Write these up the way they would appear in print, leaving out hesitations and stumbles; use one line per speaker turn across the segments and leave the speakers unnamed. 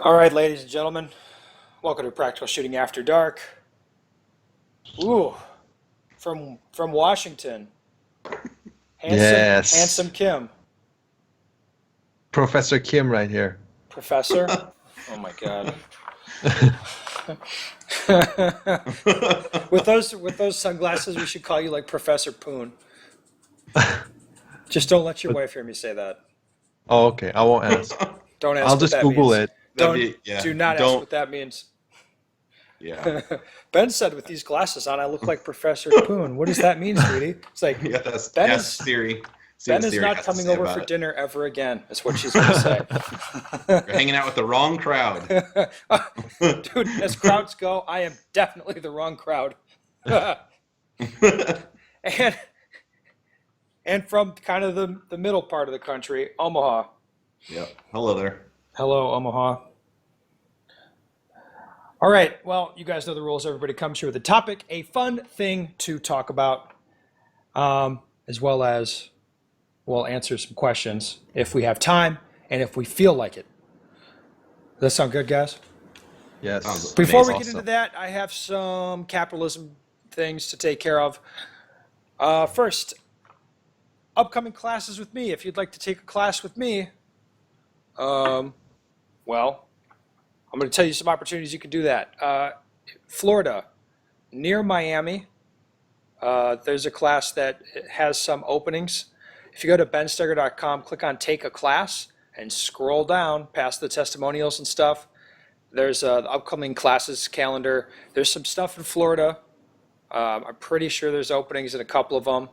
All right, ladies and gentlemen, welcome to Practical Shooting After Dark. Ooh, from Washington, handsome
Yes,
Kim,
Professor Kim right here.
Professor. Oh my God. With those sunglasses, we should call you like Professor Poon. Just don't let your
But,
wife hear me say that.
oh, okay, I won't ask.
Don't
I'll
ask what
just
that
Google
means.
it.
That'd
Don't
be, yeah.
do not ask
Don't,
what that means.
yeah.
Ben said with these glasses on, I look like Professor Poon. What does that mean, sweetie? It's like
Yeah, that's,
Ben
yes,
is
Siri. See
Ben
what
is
Siri
not
has to
coming
say
over for
about
dinner ever again, is what she's going to say.
it. You're hanging out with the wrong crowd.
Dude, as crowds go, I am definitely the wrong crowd. and and from kind of the middle part of the country, Omaha.
Yep. Hello there.
Hello, Omaha. All right, well, you guys know the rules. Everybody comes here with a topic, a fun thing to talk about, as well as we'll answer some questions if we have time and if we feel like it. Does that sound good, guys?
Yes,
Sounds
Before we
amazing.
get into
awesome.
that, I have some capitalism things to take care of. First, upcoming classes with me. If you'd like to take a class with me, um, well, I'm going to tell you some opportunities you can do that. Florida, near Miami, there's a class that has some openings. If you go to bensteger.com, click on Take a Class, and scroll down past the testimonials and stuff. There's the upcoming classes calendar. There's some stuff in Florida. I'm pretty sure there's openings in a couple of them.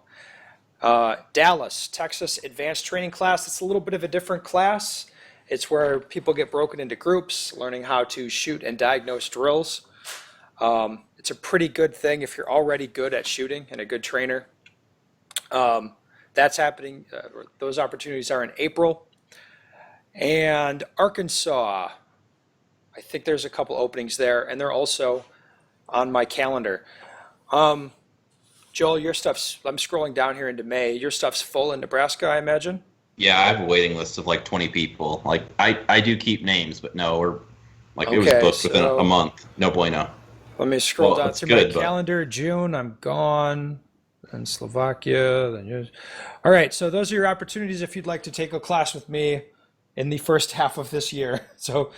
Dallas, Texas Advanced Training Class. It's a little bit of a different class. It's where people get broken into groups, learning how to shoot and diagnose drills. It's a pretty good thing if you're already good at shooting and a good trainer. That's happening. Those opportunities are in April. And Arkansas, I think there's a couple openings there, and they're also on my calendar. Um, Joel, your stuff's, I'm scrolling down here into May. Your stuff's full in Nebraska, I imagine.
Yeah, I have a waiting list of like 20 people. Like, I do keep names, but no, we're like, it was
Okay,
booked within a
so
month. No bueno.
let me scroll
Well,
down
it's
through my
good, but
calendar. June, I'm gone. Then Slovakia. Then yours. All right, so those are your opportunities if you'd like to take a class with me in the first half of this year. So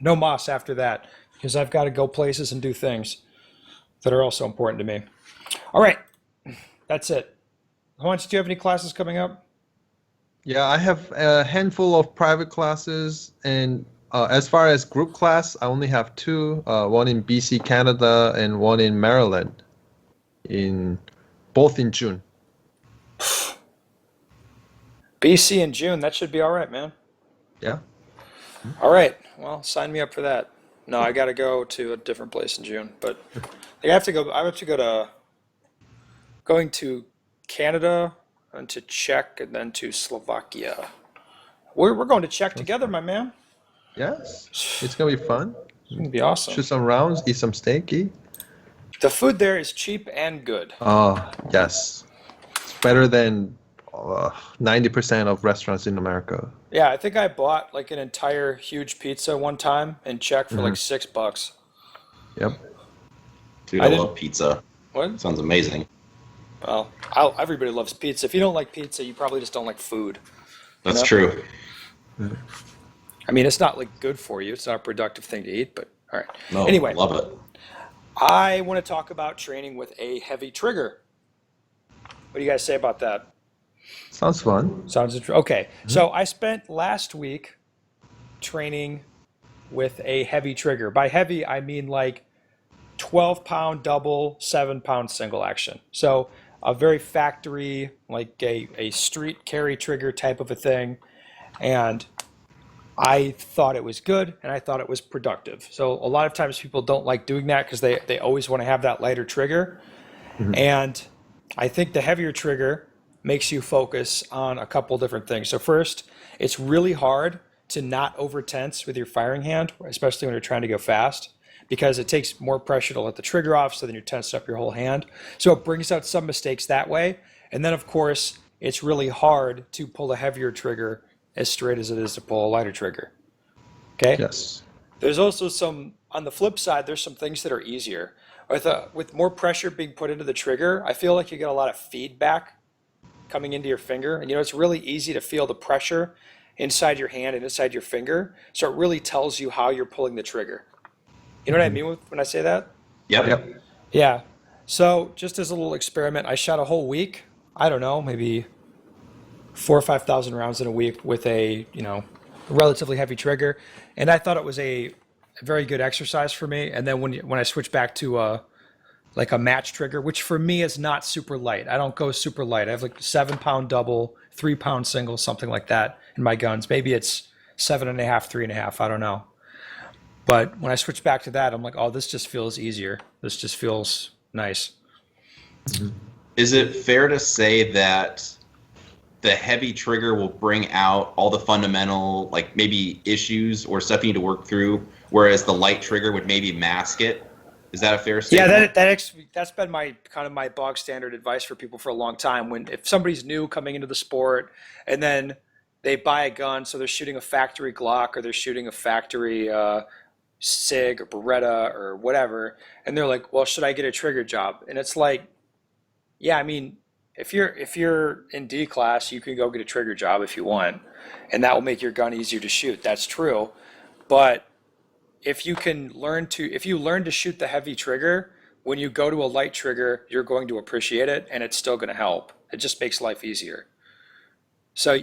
no moss after that because I've got to go places and do things that are also important to me. All right, that's it. Lawrence, do you have any classes coming up?
Yeah, I have a handful of private classes, and as far as group class, I only have two, one in BC, Canada, and one in Maryland, in both in June.
BC in June. That should be all right, man.
Yeah.
All right. Well, sign me up for that. No, I got to go to a different place in June, but I have to go. I have to go to going to Canada and to Czech and then to Slovakia. We're going to Czech
That's
together,
fun.
my man.
Yes, it's gonna be fun.
It's gonna be awesome.
Shoot some rounds, eat some steak, eat.
The food there is cheap and good.
Oh, yes. It's better than 90% of restaurants in America.
Yeah, I think I bought like an entire huge pizza one time in Czech for like
Hmm.
$6.
Yep.
dude,
I
I
didn't.
love pizza.
What?
Sounds amazing.
Well, everybody loves pizza. If you don't like pizza, you probably just don't like food. You
That's
know?
true.
I mean, it's not like good for you. It's not a productive thing to eat, but all right.
No,
Anyway,
love it.
I want to talk about training with a heavy trigger. What do you guys say about that?
Sounds fun.
Okay.
Mhm.
So I spent last week training with a heavy trigger. By heavy, I mean like 12-pound double, 7-pound single action. So a very factory, like a street carry trigger type of a thing. And I thought it was good and I thought it was productive. So a lot of times people don't like doing that because they always want to have that lighter trigger.
Mhm.
And I think the heavier trigger makes you focus on a couple different things. So first, it's really hard to not over tense with your firing hand, especially when you're trying to go fast, because it takes more pressure to let the trigger off, so then you're tensed up your whole hand. So it brings out some mistakes that way. And then of course, it's really hard to pull a heavier trigger as straight as it is to pull a lighter trigger. Okay.
Yes.
There's also some, on the flip side, there's some things that are easier. With more pressure being put into the trigger, I feel like you get a lot of feedback coming into your finger. And it's really easy to feel the pressure inside your hand and inside your finger. So it really tells you how you're pulling the trigger. You know what I mean when I say that?
Yep.
Yep.
Yeah. So just as a little experiment, I shot a whole week. I don't know, maybe 4,000 or 5,000 rounds in a week with a, relatively heavy trigger. And I thought it was a very good exercise for me. And then when I switched back to like a match trigger, which for me is not super light. I don't go super light. I have like 7-pound double, 3-pound single, something like that in my guns. Maybe it's 7.5, 3.5. I don't know. But when I switched back to that, I'm like, oh, this just feels easier. This just feels nice.
Is it fair to say that the heavy trigger will bring out all the fundamental, like maybe issues or stuff you need to work through, whereas the light trigger would maybe mask it? Is that a fair statement?
Yeah, that's been my kind of my bog standard advice for people for a long time. If somebody's new coming into the sport and then they buy a gun, so they're shooting a factory Glock or they're shooting a factory SIG or Beretta or whatever, and they're like, well, should I get a trigger job? And it's like, yeah, I mean, if you're in D class, you can go get a trigger job if you want, and that will make your gun easier to shoot. That's true. But if you learn to shoot the heavy trigger, when you go to a light trigger, you're going to appreciate it, and it's still going to help. It just makes life easier. So,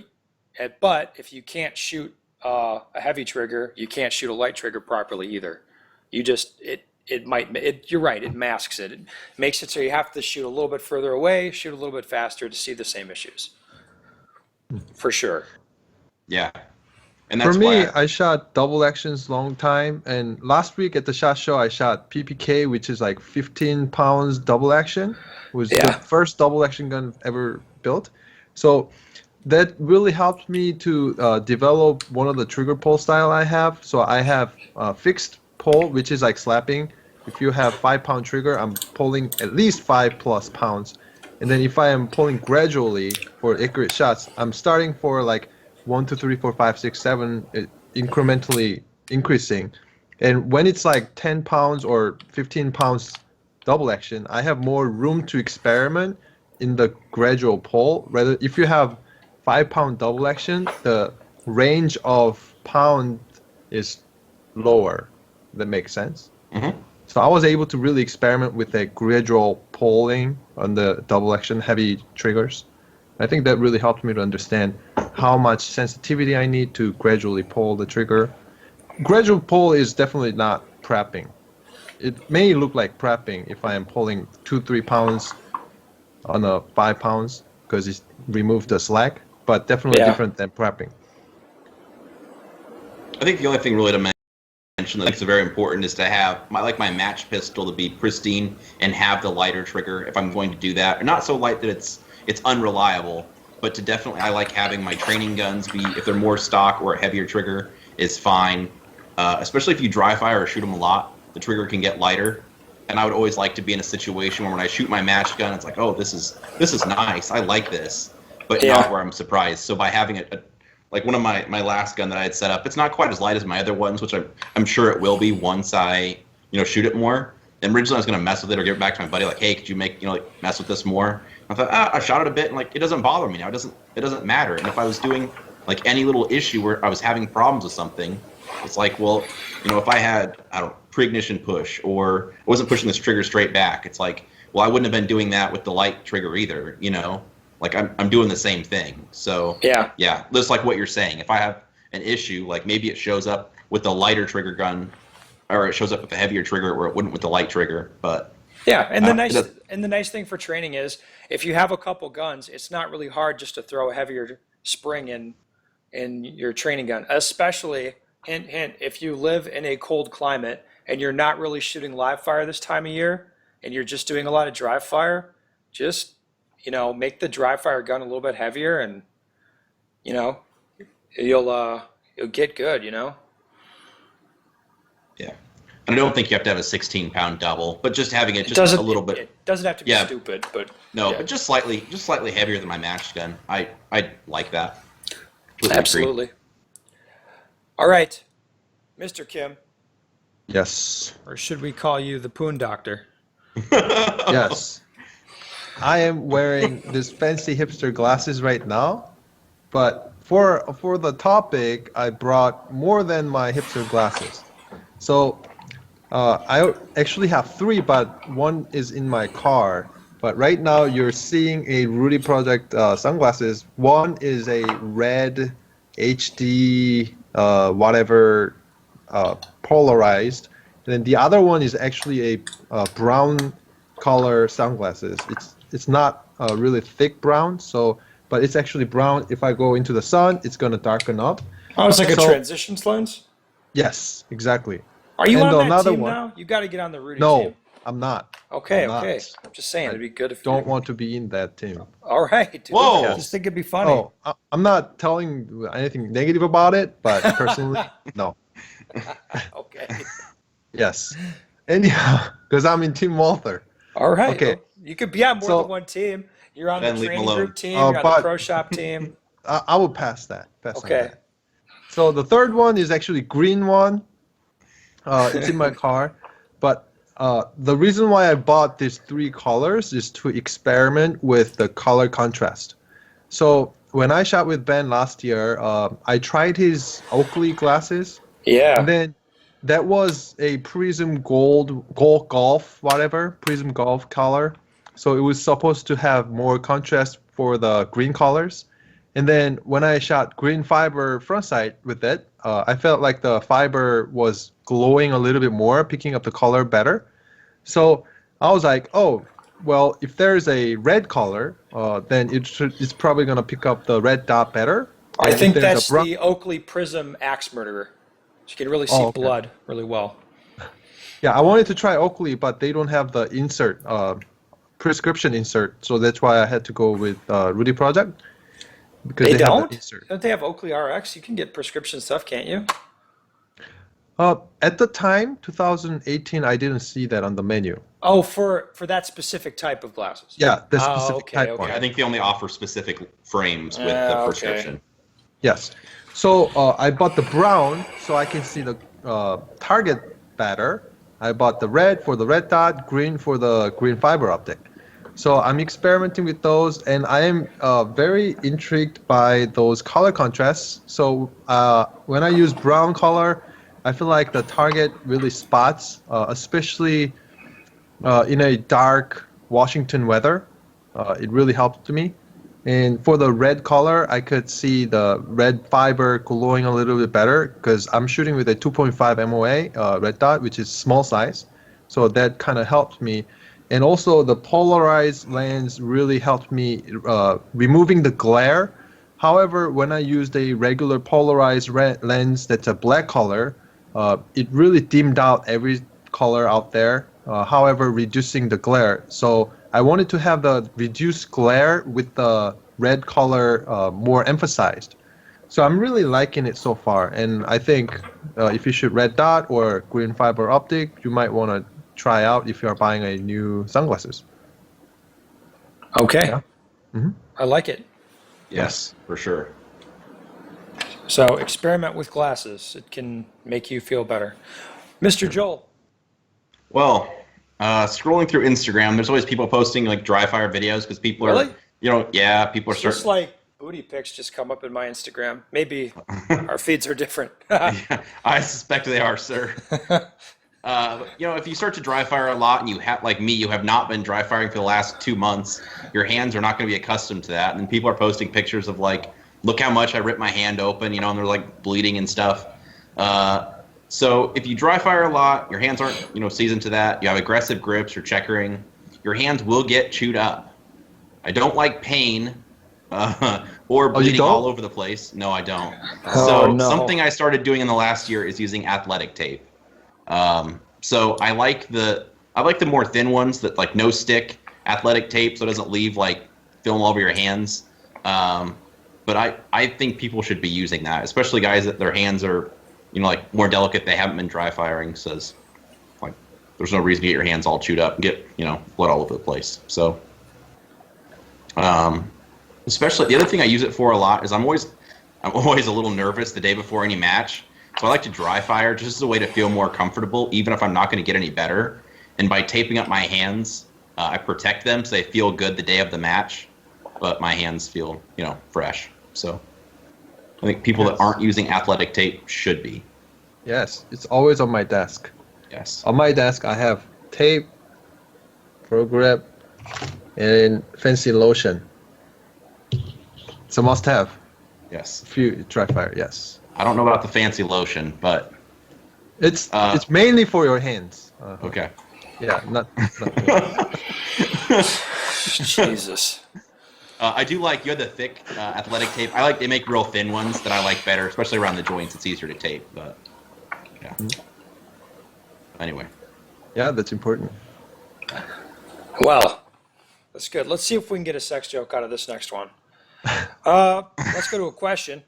but if you can't shoot a heavy trigger, you can't shoot a light trigger properly either. You're right, it masks it. It makes it so you have to shoot a little bit further away, shoot a little bit faster to see the same issues. For sure.
Yeah. And that's
For me,
why
I shot double actions long time, and last week at the SHOT Show, I shot PPK, which is like 15 pounds double action. It was the first double action gun ever built. So that really helped me to develop one of the trigger pull style I have. So I have fixed pull, which is like slapping. If you have 5-pound trigger, I'm pulling at least 5+ pounds. And then if I am pulling gradually for accurate shots, I'm starting for like 1, 2, 3, 4, 5, 6, 7, incrementally increasing. And when it's like 10 pounds or 15 pounds double action, I have more room to experiment in the gradual pull. Rather, if you have 5-pound double action, the range of pound is lower. That makes sense.
Mm-hmm.
So I was able to really experiment with a gradual pulling on the double action heavy triggers. I think that really helped me to understand how much sensitivity I need to gradually pull the trigger. Gradual pull is definitely not prepping. It may look like prepping if I am pulling 2-3 pounds on a 5 pounds because it removed the slack, but definitely different than prepping.
I think the only thing really to mention that's very important is to have my match pistol to be pristine and have the lighter trigger if I'm going to do that. Not so light that it's unreliable, but to definitely, I like having my training guns be, if they're more stock or a heavier trigger is fine. Especially if you dry fire or shoot them a lot, the trigger can get lighter. And I would always like to be in a situation where when I shoot my match gun, it's like, oh, this is nice. I like this, but not where I'm surprised. So by having like one of my last gun that I had set up, it's not quite as light as my other ones, which I'm sure it will be once I shoot it more. And originally I was gonna mess with it or give it back to my buddy, like, hey, could you mess with this more? I thought, I shot it a bit, and like it doesn't bother me now. It doesn't matter. And if I was doing like any little issue where I was having problems with something, it's like, well, if I had, I don't know, pre-ignition push, or I wasn't pushing this trigger straight back, it's like, well, I wouldn't have been doing that with the light trigger either, like I'm doing the same thing. So yeah, just like what you're saying, if I have an issue, like maybe it shows up with the lighter trigger gun, or it shows up with the heavier trigger where it wouldn't with the light trigger. But
yeah, and the nice thing for training is if you have a couple guns, it's not really hard just to throw a heavier spring in your training gun, especially hint, if you live in a cold climate and you're not really shooting live fire this time of year and you're just doing a lot of dry fire, just make the dry fire gun a little bit heavier, and you'll get good.
Yeah, and I don't think you have to have a 16-pound double, but just having it just a little bit.
It doesn't have to be stupid, but
no, but just slightly heavier than my matched gun. I like that.
Absolutely. All right. Mr. Kim,
Yes.
or should we call you the Poon Doctor?
Yes. I am wearing this fancy hipster glasses right now, but for the topic, I brought more than my hipster glasses. So I actually have three, but one is in my car. But right now, you're seeing a Rudy Project sunglasses. One is a red HD whatever polarized, and then the other one is actually a brown color sunglasses. It's not really thick brown, so but it's actually brown. If I go into the sun, it's gonna darken up.
Oh, it's like a
So-
transitions lens?
Yes, exactly.
Are you
And
on that
another
team
one-
now? You got to get on the Rudy
No,
team.
I'm not.
Okay,
I'm not.
okay. I'm just saying, it'd be good if
Don't
you...
want to be in that team.
All right. Dude.
Whoa.
I just think it'd be funny.
Oh, I'm not telling you anything negative about it, but personally, no.
Okay.
Yes. Anyhow, because I'm in Team Walther.
All right.
Okay.
Well, you could be on more
So-
than one team. You're on
Then
the
leave 'em
training
alone.
group team.
Oh,
You're on the
but-
pro shop team.
I will pass that. Pass on
Okay.
that. So the third one is actually green one. It's in my car, but the reason why I bought these three colors is to experiment with the color contrast. So when I shot with Ben last year, I tried his Oakley glasses,
Yeah.
and then that was a Prism Gold Golf, whatever, Prism Golf color. So it was supposed to have more contrast for the green colors. And then when I shot green fiber front sight with it, I felt like the fiber was glowing a little bit more, picking up the color better. So I was like, oh, well, if there's a red color, then it's probably going to pick up the red dot better.
I
And if
think
there's a
that's
brown-
the Oakley Prism Axe Murderer. You can really see
Oh, okay.
blood really well.
Yeah, I wanted to try Oakley, but they don't have the insert, prescription insert. So that's why I had to go with Rudy Project. Because
They
have the
don't?
insert.
Don't they have Oakley RX? You can get prescription stuff, can't you?
At the time, 2018, I didn't see that on the menu.
Oh, for that specific type of glasses.
Yeah, the
Oh,
specific
okay,
type
okay.
one.
I think they only offer specific frames with
Ah,
the
okay.
prescription.
Yes. So I bought the brown so I can see the target better. I bought the red for the red dot, green for the green fiber optic. So I'm experimenting with those, and I am very intrigued by those color contrasts. So when I use brown color, I feel like the target really spots, especially in a dark Washington weather. It really helped to me. And for the red color, I could see the red fiber glowing a little bit better because I'm shooting with a 2.5 MOA red dot, which is small size. So that kind of helped me. And also the polarized lens really helped me removing the glare. However, when I used a regular polarized lens that's a black color, it really dimmed out every color out there. However, reducing the glare. So I wanted to have the reduced glare with the red color more emphasized. So I'm really liking it so far. And I think if you shoot red dot or green fiber optic, you might want to try out if you are buying a new sunglasses.
Okay.
Yeah. Mhm.
I like it.
Yes, for sure.
So experiment with glasses. It can make you feel better. Mr. Joel.
Well, scrolling through Instagram, there's always people posting like dry fire videos because people
Really?
are, yeah, people are
It's just
starting.
like booty pics just come up in my Instagram. Maybe our feeds are different.
I suspect they are, sir. If you start to dry fire a lot and you have, like me, you have not been dry firing for the last 2 months, your hands are not going to be accustomed to that. And then people are posting pictures of like, look how much I ripped my hand open, and they're like bleeding and stuff. So if you dry fire a lot, your hands aren't, seasoned to that. You have aggressive grips, you're checkering, your hands will get chewed up. I don't like pain or bleeding
don't?
all over the place. No, I don't.
Oh,
So
no.
something I started doing in the last year is using athletic tape. So I like the more thin ones that like no stick athletic tape, so it doesn't leave like film all over your hands. But I think people should be using that, especially guys that their hands are, like more delicate. They haven't been dry firing, says like there's no reason to get your hands all chewed up and get blood all over the place. So, especially the other thing I use it for a lot is I'm always a little nervous the day before any match So I like to dry fire just as a way to feel more comfortable, even if I'm not going to get any better. And by taping up my hands, I protect them so they feel good the day of the match, but my hands feel, fresh. So I think people that aren't using athletic tape should be.
Yes, it's always on my desk.
Yes.
On my desk, I have tape, pro grip, and fancy lotion. It's a must-have.
Yes.
If you dry fire, yes.
I don't know about the fancy lotion, but
It's mainly for your hands.
okay.
Yeah, not
Jesus.
I do like you had the thick athletic tape. They make real thin ones that I like better, especially around the joints. It's easier to tape, but yeah. Anyway.
Yeah, that's important.
Well, that's good. Let's see if we can get a sex joke out of this next one. Let's go to a question.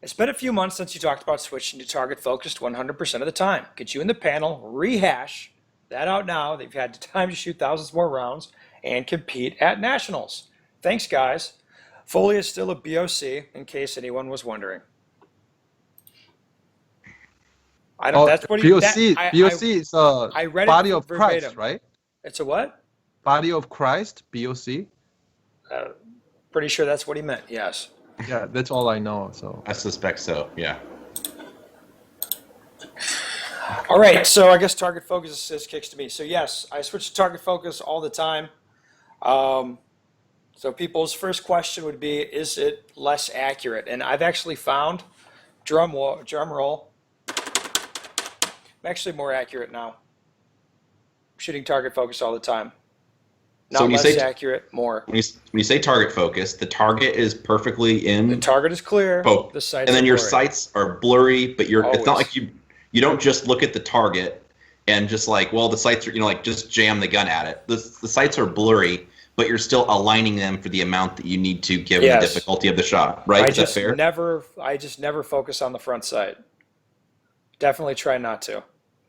It's been a few months since you talked about switching to target focused 100% of the time. Could you and the panel rehash that out now that you've had time to shoot thousands more rounds and compete at nationals? Thanks, guys. Foley is still a BOC, in case anyone was wondering. I don't. That's what he.
BOC. BOC is
I read it
body of
verbatim.
Christ, right?
It's a what?
Body of Christ, BOC.
Pretty sure that's what he meant. Yes.
Yeah, that's all I know. So
I suspect so, yeah.
All right, so I guess target focus is kicks to me. So yes, I switch to target focus all the time. So people's first question would be, is it less accurate? And I've actually found, drum roll, I'm actually more accurate now. Shooting target focus all the time. Not
So when you
less
say
accurate, more.
when you say target focus, the target is perfectly
The
in
target is clear.
focus,
The sights
and then
are
your
blurry.
sights are blurry, but it's not
Always.
like you don't just look at the target and just like, well, the sights are, just jam the gun at it. The sights are blurry, but you're still aligning them for the amount that you need to given
Yes.
the difficulty of the shot, right?
I
Is that
just
fair?
never focus on the front sight. Definitely try not to.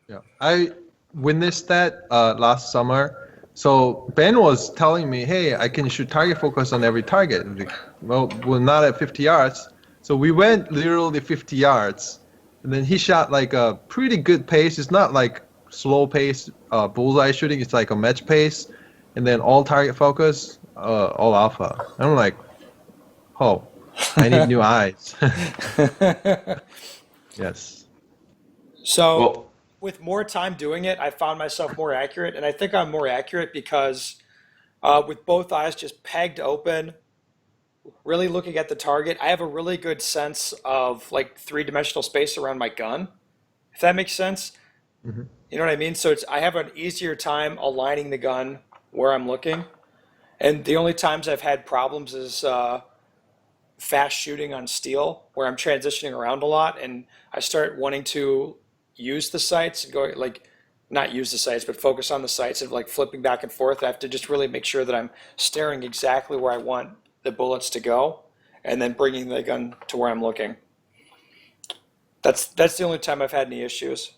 yeah, I witnessed that last summer. So Ben was telling me, "Hey, I can shoot target focus on every target." I'm like, well, we're not at 50 yards. So we went literally 50 yards, and then he shot like a pretty good pace. It's not like slow pace bullseye shooting. It's like a match pace, and then all target focus, all alpha. And I'm like, oh, I need new eyes. Yes.
So
Well,
with more time doing it, I found myself more accurate, and I think I'm more accurate because with both eyes just pegged open, really looking at the target, I have a really good sense of like three-dimensional space around my gun, if that makes sense.
Mhm.
You know what I mean? So I have an easier time aligning the gun where I'm looking, and the only times I've had problems is fast shooting on steel, where I'm transitioning around a lot, and I start wanting to use the sights and go like not use the sights but focus on the sights and like flipping back and forth. I have to just really make sure that I'm staring exactly where I want the bullets to go and then bringing the gun to where I'm looking. That's the only time I've had any issues.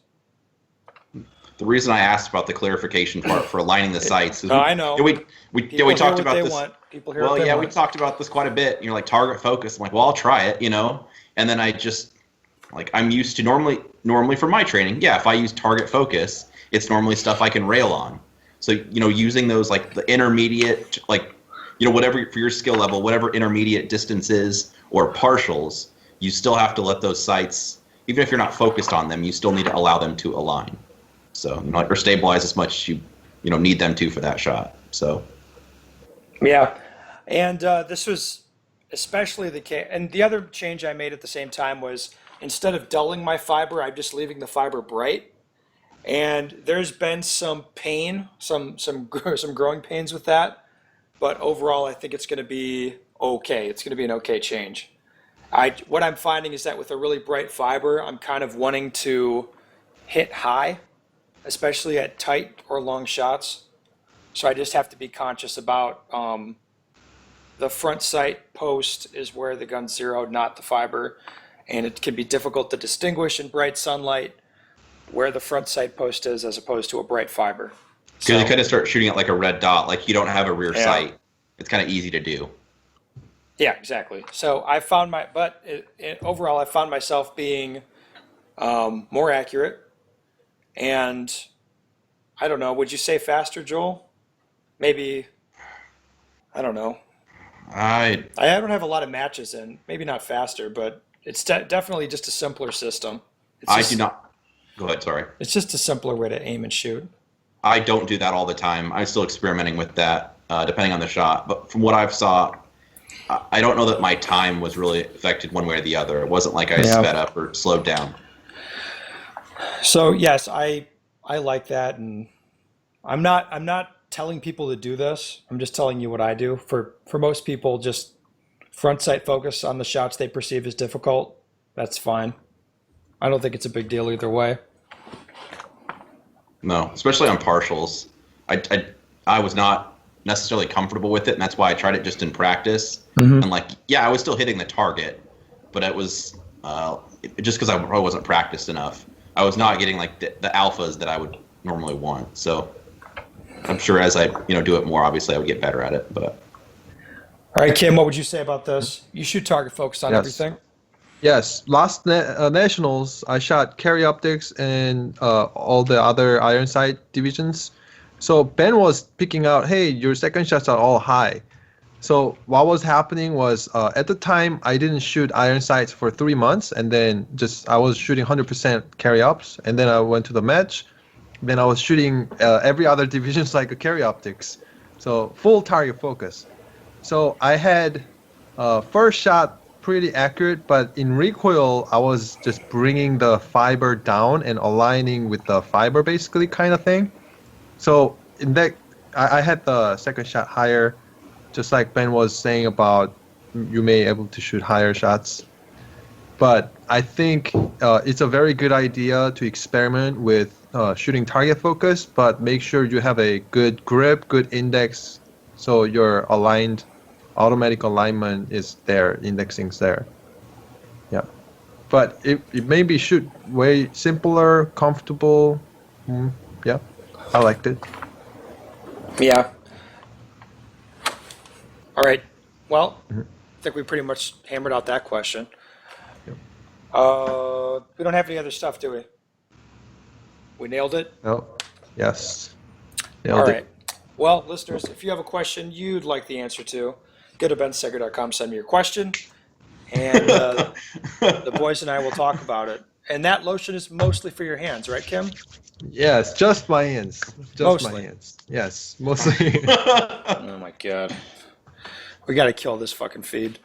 the reason I asked about the clarification part for aligning the sights is
No, I know.
we
People
we talked
hear what
about
they
this.
want. People hear
Well,
what they
yeah, we
want.
talked about this quite a bit. You're like target focus. I'm like, well, I'll try it, and then I just like I'm used to normally for my training. Yeah, if I use target focus, it's normally stuff I can rail on. So using those like the intermediate, like whatever for your skill level, whatever intermediate distances or partials, you still have to let those sights, even if you're not focused on them, you still need to allow them to align. So or stabilize as much as you need them to for that shot. So.
Yeah, and this was especially the case. And the other change I made at the same time was instead of dulling my fiber, I'm just leaving the fiber bright. And there's been some pain, some growing pains with that. But overall, I think it's going to be okay. It's going to be an okay change. What I'm finding is that with a really bright fiber, I'm kind of wanting to hit high, especially at tight or long shots. So I just have to be conscious about the front sight post is where the gun's zeroed, not the fiber. And it can be difficult to distinguish in bright sunlight where the front sight post is as opposed to a bright fiber.
Because you kind of start shooting at like a red dot, like you don't have a rear
Yeah.
sight. It's kind of easy to do.
Yeah, exactly. So I found overall I found myself being more accurate, and I don't know. Would you say faster, Joel? Maybe. I don't know.
I
I don't have a lot of matches in. Maybe not faster, but it's definitely just a simpler system. It's
I
just,
do not. Go ahead. Sorry.
It's just a simpler way to aim and shoot.
I don't do that all the time. I'm still experimenting with that, depending on the shot. But from what I've saw, I don't know that my time was really affected one way or the other. It wasn't like I
Yeah.
sped up or slowed down.
So yes, I like that, and I'm not telling people to do this. I'm just telling you what I do. For most people, just front sight focus on the shots they perceive as difficult. That's fine. I don't think it's a big deal either way.
No, especially on partials. I was not necessarily comfortable with it, and that's why I tried it just in practice. And like, yeah, I was still hitting the target, but it was just because I probably wasn't practiced enough. I was not getting like the alphas that I would normally want. So I'm sure as I do it more, obviously I would get better at it. But
All right, Kim, what would you say about this? You shoot target focus on
Yes.
everything.
Yes, last nationals, I shot carry optics and all the other iron sight divisions. So Ben was picking out, hey, your second shots are all high. So what was happening was at the time I didn't shoot iron sights for 3 months, and then I was shooting 100% carry ups, and then I went to the match. Then I was shooting every other divisions like a carry optics, so full target focus. So I had first shot pretty accurate, but in recoil I was just bringing the fiber down and aligning with the fiber basically kind of thing. So in that I had the second shot higher, just like Ben was saying about you may able to shoot higher shots. But I think it's a very good idea to experiment with shooting target focus, but make sure you have a good grip, good index, so your aligned automatic alignment is there, indexing's there. Yeah. But it maybe shoot way simpler, comfortable. Yeah, I liked it.
Yeah. All right. Well, I think we pretty much hammered out that question.
Yep.
We don't have any other stuff, do we? We nailed it?
Oh, yes.
All
Nailed
right.
it.
Well, listeners, if you have a question you'd like the answer to, go to benseger.com, send me your question, and the boys and I will talk about it. And that lotion is mostly for your hands, right, Kim?
Yes, just my hands. Just
Mostly.
my hands. Yes, mostly.
Oh my God. We got to kill this fucking feed.